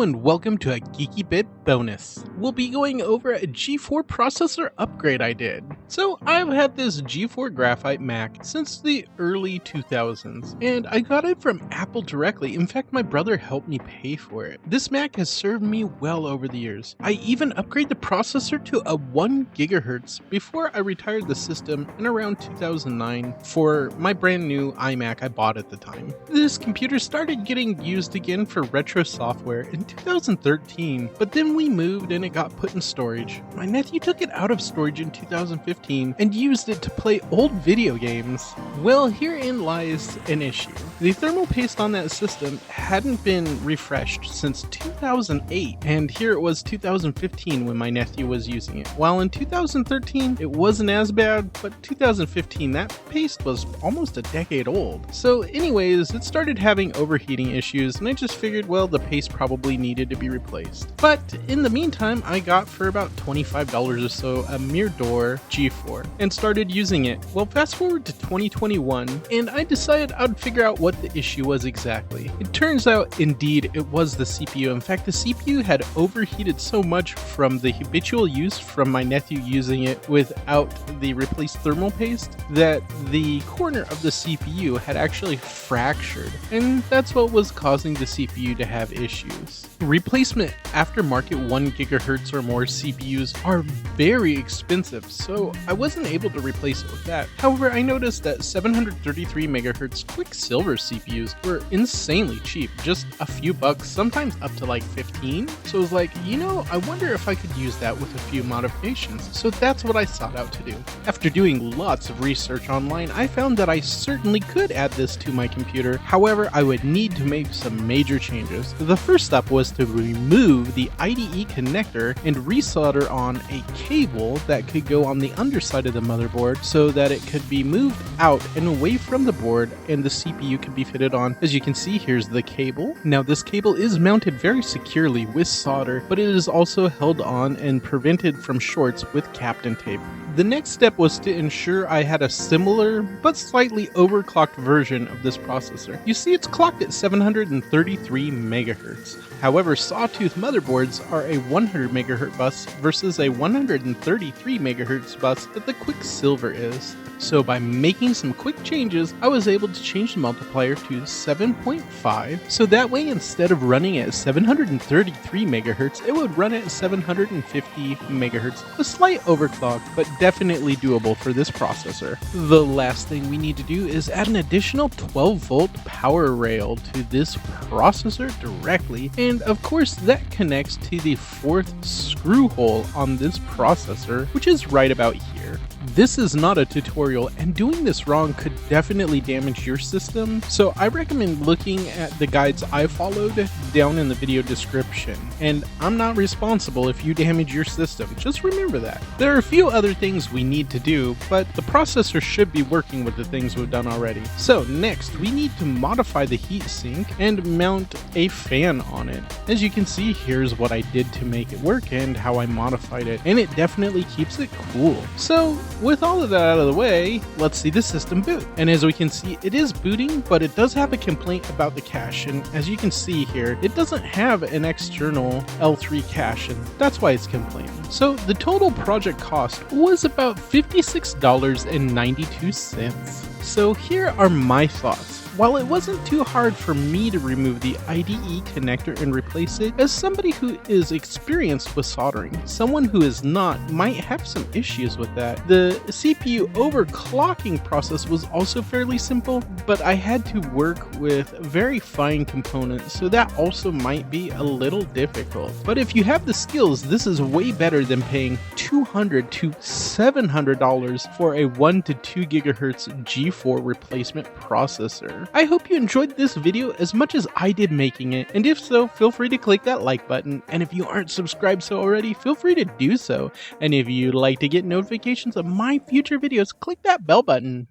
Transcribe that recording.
and welcome to a Geeky Bit bonus. We'll be going over a G4 processor upgrade I did. So I've had this G4 Graphite Mac since the early 2000s, and I got it from Apple directly. In fact, my brother helped me pay for it. This Mac has served me well over the years. I even upgraded the processor to a 1 GHz before I retired the system in around 2009 for my brand new iMac I bought at the time. This computer started getting used again for retro software in 2013, but then we moved and it got put in storage. My nephew took it out of storage in 2015 and used it to play old video games. Well, herein lies an issue. The thermal paste on that system hadn't been refreshed since 2008, and here it was 2015 when my nephew was using it. While in 2013 it wasn't as bad, but 2015 that paste was almost a decade old. So anyways, it started having overheating issues, and I just figured, well, the paste probably needed to be replaced. But in the meantime, I got for about $25 or so a Mirador G4 and started using it. Well, fast forward to 2021, and I decided I'd figure out what the issue was exactly. It turns out, indeed, it was the CPU. In fact, the CPU had overheated so much from the habitual use from my nephew using it without the replaced thermal paste that the corner of the CPU had actually fractured, and that's what was causing the CPU to have issues. Replacement aftermarket 1 GHz or more CPUs are very expensive, so I wasn't able to replace it with that. However, I noticed that 733 MHz QuickSilver CPUs were insanely cheap, just a few bucks, sometimes up to like 15. So I was like, I wonder if I could use that with a few modifications. So that's what I sought out to do. After doing lots of research online, I found that I certainly could add this to my computer. However, I would need to make some major changes. The first step was to remove the IDE connector and resolder on a cable that could go on the underside of the motherboard so that it could be moved out and away from the board and the CPU could be fitted on. As you can see, here's the cable. Now this cable is mounted very securely with solder, but it is also held on and prevented from shorts with Kapton tape. The next step was to ensure I had a similar but slightly overclocked version of this processor. You see, it's clocked at 733 MHz. However, sawtooth motherboards are a 100 MHz bus versus a 133 MHz bus that the QuickSilver is. So by making some quick changes, I was able to change the multiplier to 7.5, so that way instead of running at 733 MHz, it would run at 750 MHz. A slight overclock, but definitely doable for this processor. The last thing we need to do is add an additional 12-volt power rail to this processor directly, and of course that connects to the 4th screw hole on this processor, which is right about here. This is not a tutorial, and doing this wrong could definitely damage your system, so I recommend looking at the guides I followed down in the video description. And I'm not responsible if you damage your system, just remember that. There are a few other things we need to do, but the processor should be working with the things we've done already. So next, we need to modify the heatsink and mount a fan on it. As you can see, here's what I did to make it work and how I modified it, and it definitely keeps it cool. So with all of that out of the way, let's see the system boot. And as we can see, it is booting, but it does have a complaint about the cache. And as you can see here, it doesn't have an external L3 cache, and that's why it's complaining. So the total project cost was about $56.92. So here are my thoughts. While it wasn't too hard for me to remove the IDE connector and replace it, as somebody who is experienced with soldering, someone who is not might have some issues with that. The CPU overclocking process was also fairly simple, but I had to work with very fine components, so that also might be a little difficult. But if you have the skills, this is way better than paying $200 to $700 for a 1 to 2 GHz G4 replacement processor. I hope you enjoyed this video as much as I did making it, and if so, feel free to click that like button, and if you aren't subscribed so already, feel free to do so, and if you'd like to get notifications of my future videos, click that bell button.